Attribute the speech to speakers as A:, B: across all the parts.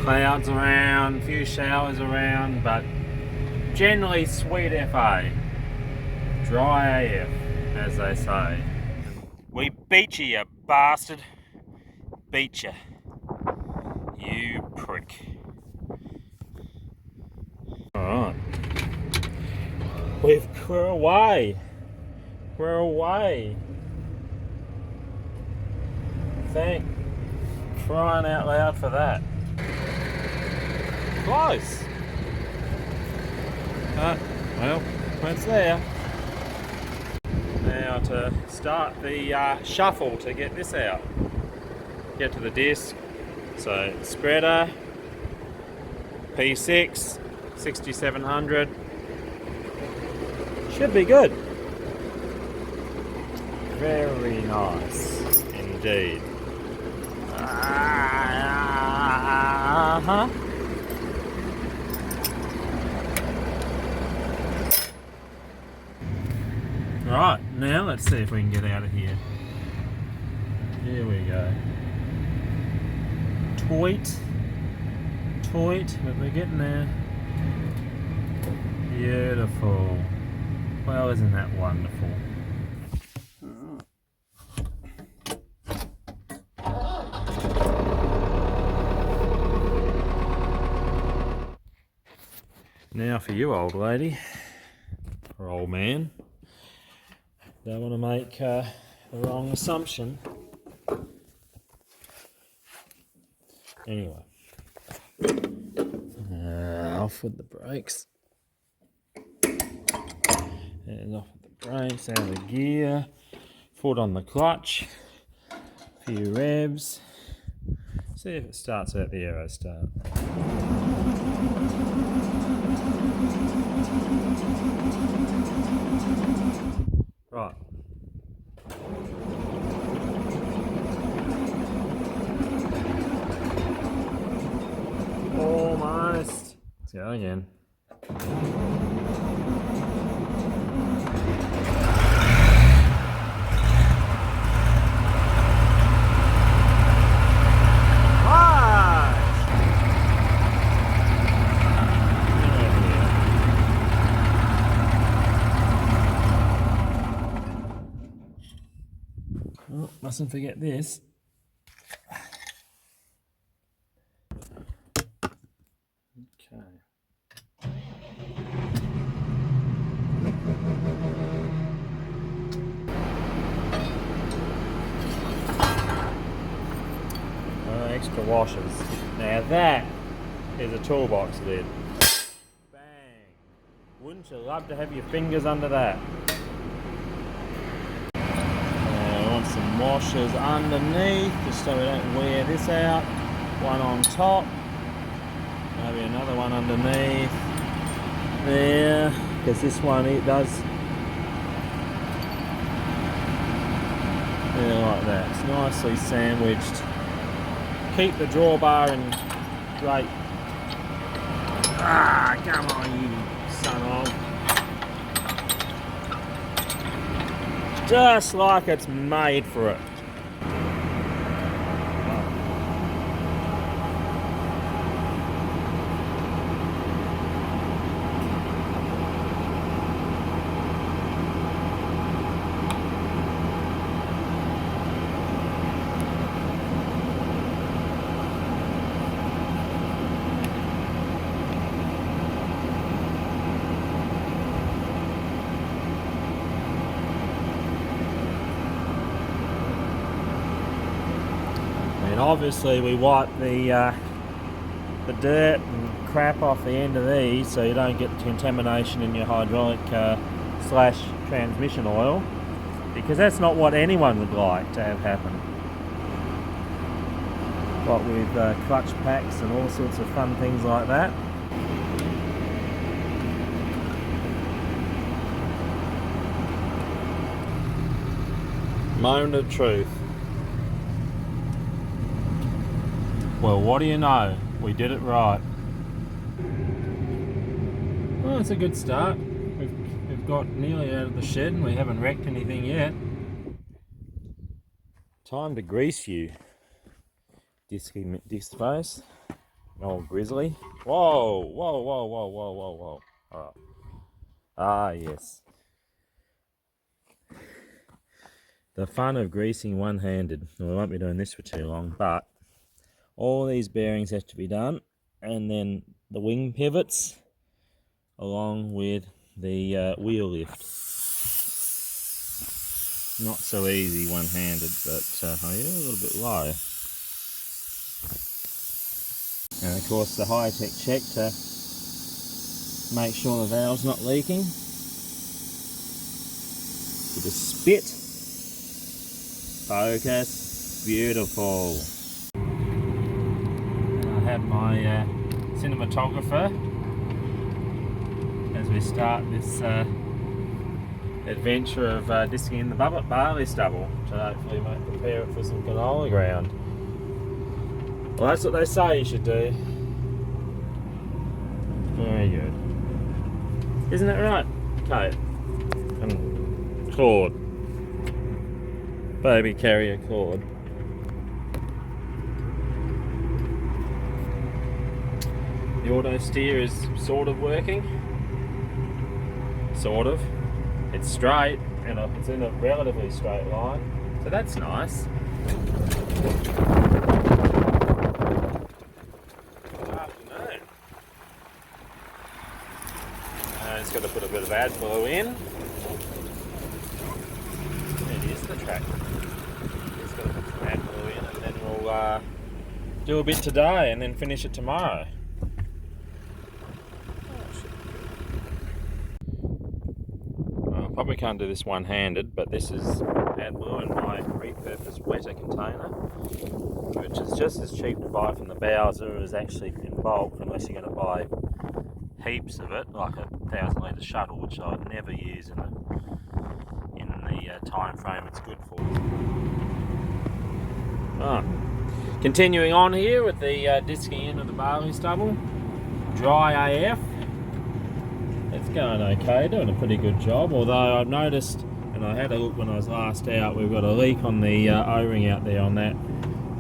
A: Clouds around, a few showers around, but generally sweet FA. Dry AF, as they say. We beat you bastard. Beat you. You prick. Alright. We're away. We're away. Thank crying out loud for that. Close. Well, it's there. Now to start the shuffle to get this out. Get to the disc. So spreader, P6, 6700. Should be good. Very nice indeed. Uh-huh. Right, now let's see if we can get out of here. Here we go. Toit, but we're getting there. Beautiful. Well, isn't that wonderful? Now for you, old lady, or old man. Don't want to make the wrong assumption. Anyway, off with the brakes. And off with the brakes, out of the gear. Foot on the clutch. A few revs. See if it starts at the aero start. Right. Almost. Let's go again. Oh, mustn't forget this. Okay. Extra washers. Now that is a toolbox lid. Bang! Wouldn't you love to have your fingers under that? Some washers underneath just so we don't wear this out. One on top, maybe another one underneath there, because this one it does like that. It's nicely sandwiched. Keep the drawbar in great. Come on, you son of. Just like it's made for it. Obviously we wipe the dirt and crap off the end of these so you don't get contamination in your hydraulic slash transmission oil, because that's not what anyone would like to have happen. What with clutch packs and all sorts of fun things like that. Moment of truth. Well, what do you know? We did it right. Well, it's a good start. We've got nearly out of the shed and we haven't wrecked anything yet. Time to grease you, disky McDiscface. Oh, grizzly. Whoa, whoa, whoa, whoa, whoa, whoa, whoa. Oh. Ah, yes. The fun of greasing one-handed. Well, I won't be doing this for too long, but all these bearings have to be done, and then the wing pivots along with the wheel lift. Not so easy one-handed, but oh yeah, a little bit low. And of course the high-tech check to make sure the valve's not leaking. With a spit. Focus. Beautiful. And I have my cinematographer as we start this adventure of disking in the barley stubble to hopefully prepare it for some canola ground. Well, that's what they say you should do. Very good. Isn't that right, Kate? And Claude. Baby carrier Claude. The auto steer is sort of working. Sort of. It's straight and it's in a relatively straight line, so that's nice. Good afternoon. It's got to put a bit of AdBlue in. It is the tractor. It's got to put some AdBlue in, and then we'll do a bit today and then finish it tomorrow. Probably can't do this one-handed, but this is AdBlue in my repurposed wetter container, which is just as cheap to buy from the Bowser as actually in bulk, unless you're going to buy heaps of it, like a 1,000 litre shuttle, which I would never use in the time frame it's good for. Continuing on here with the disking in of the barley stubble, dry AF. It's going okay, doing a pretty good job, although I've noticed, and I had a look when I was last out, we've got a leak on the O-ring out there on that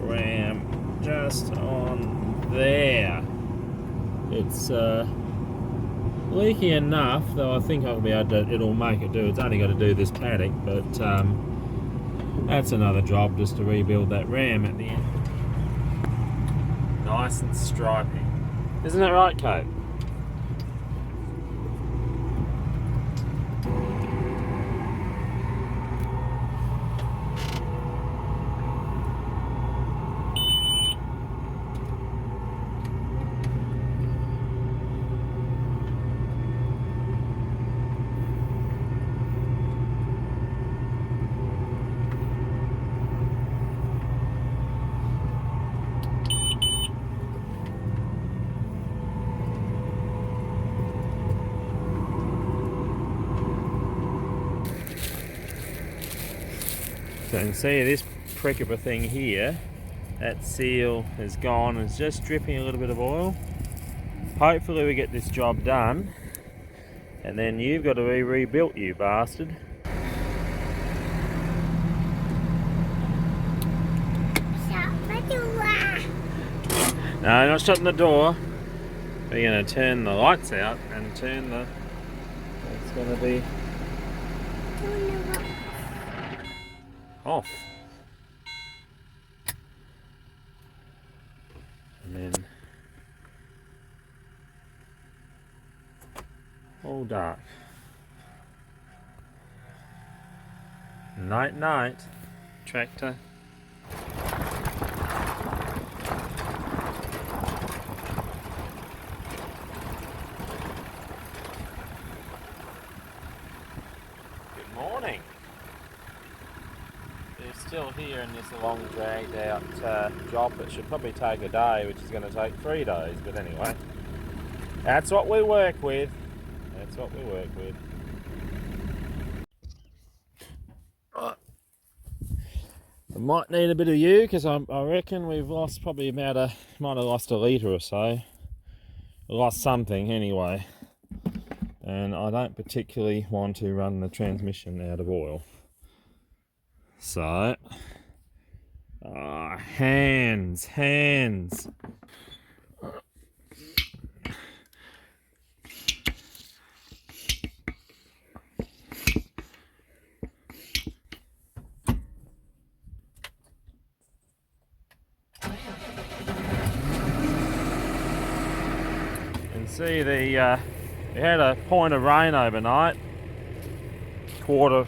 A: ram, just on there. It's leaky enough, though I think I'll be able to, it'll make it do. It's only got to do this paddock, but that's another job, just to rebuild that ram at the end. Nice and stripy. Isn't that right, Kate? So you can see this prick of a thing here, that seal is gone, it's just dripping a little bit of oil. Hopefully we get this job done, and then you've got to be rebuilt, you bastard.
B: Shut the door.
A: No, not shutting the door. We're going to turn the lights out and turn the... It's going to be... off. And then all dark. Night night, tractor. Good morning. Still here in this long dragged out job that should probably take a day, which is going to take 3 days, but anyway, that's what we work with. That's what we work with. Right. I might need a bit of you, because I reckon we've lost probably might have lost a litre or so. Lost something anyway, and I don't particularly want to run the transmission out of oil. So, hands. can see we had a point of rain overnight. 2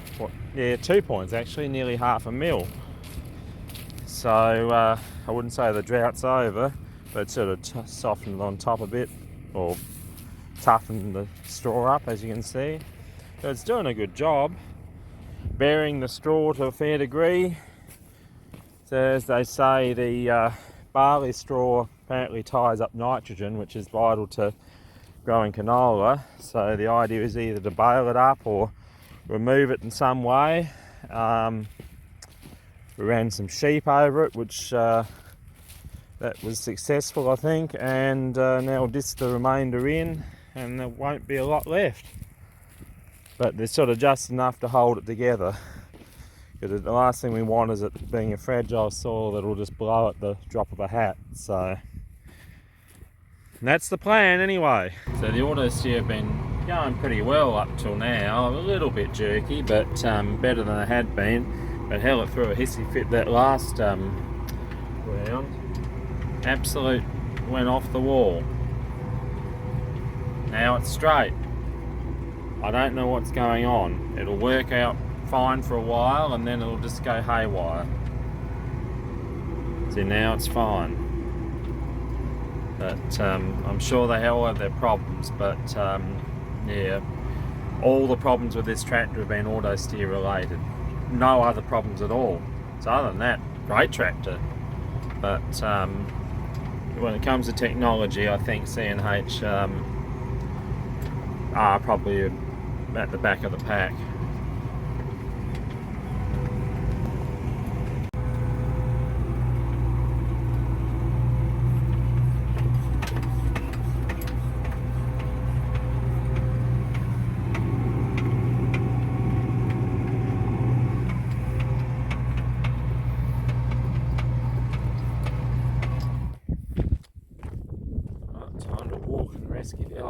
A: points actually, nearly half a mil. So I wouldn't say the drought's over, but it's sort of softened on top a bit, or toughened the straw up, as you can see. So it's doing a good job, burying the straw to a fair degree. So as they say, the barley straw apparently ties up nitrogen, which is vital to growing canola. So the idea is either to bale it up or remove it in some way. We ran some sheep over it, which that was successful, I think, and now we'll disc the remainder in, and there won't be a lot left. But there's sort of just enough to hold it together. Because the last thing we want is it being a fragile soil that will just blow at the drop of a hat. So that's the plan anyway. So the auto steer have been going pretty well up till now. A little bit jerky, but better than it had been. But hell, it threw a hissy fit that last round. Absolute went off the wall. Now it's straight. I don't know what's going on. It'll work out fine for a while and then it'll just go haywire. See, now it's fine. But I'm sure they all have their problems, but yeah, all the problems with this tractor have been auto steer related. No other problems at all. So other than that, great tractor. But when it comes to technology, I think C&H are probably at the back of the pack. Time to walk and rescue the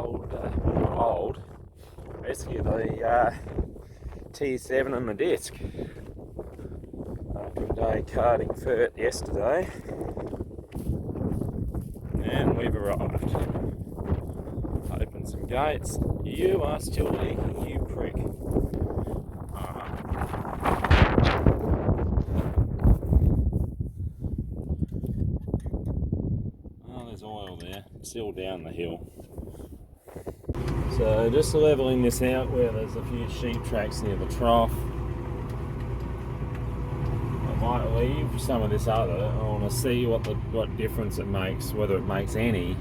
A: rescue the T7 and the disc. After a day carting fert yesterday, and we've arrived. Open some gates. You are still leaking, you prick. Oh, there's oil there, still down the hill. So just levelling this out where there's a few sheep tracks near the trough. I might leave some of this other. I want to see what difference it makes, whether it makes any,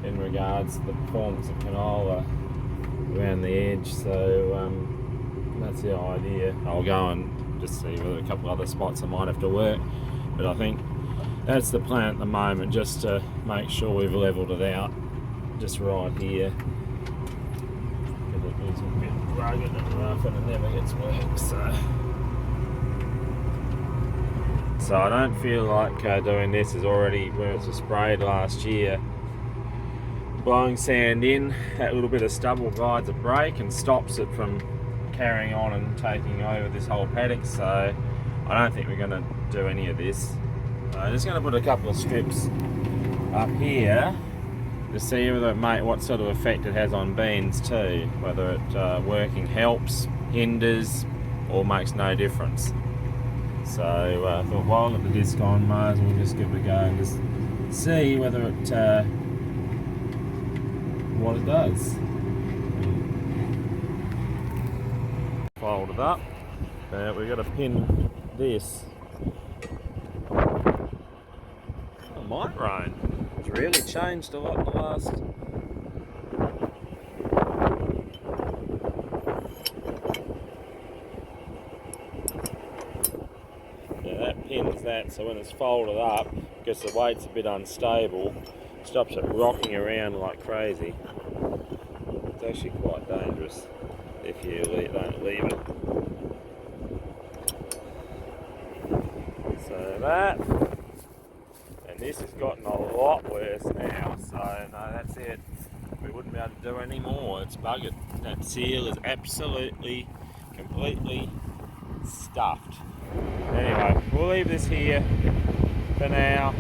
A: in regards to the performance of canola around the edge. So that's the idea. I'll go and just see whether a couple other spots I might have to work, but I think that's the plan at the moment, just to make sure we've levelled it out just right here. It's a bit rugged and rough and it never gets wet, so I don't feel like doing this is already where it was sprayed last year. Blowing sand in, that little bit of stubble guides a break and stops it from carrying on and taking over this whole paddock, so I don't think we're going to do any of this. I'm just going to put a couple of strips up here to see whether what sort of effect it has on beans too, whether it working helps, hinders, or makes no difference. So I thought, while I've got the disc on, might as well just give it a go and just see whether it what it does. Fold it up. We've got to pin this. It might rain. It's really changed a lot in the last. Yeah, that pins that, so when it's folded up, because the weight's a bit unstable, it stops it rocking around like crazy. It's actually quite dangerous if you don't leave it. So that. And this has gotten a lot worse now, so no, that's it. We wouldn't be able to do any more. It's buggered. That seal is absolutely, completely stuffed. Anyway, we'll leave this here for now.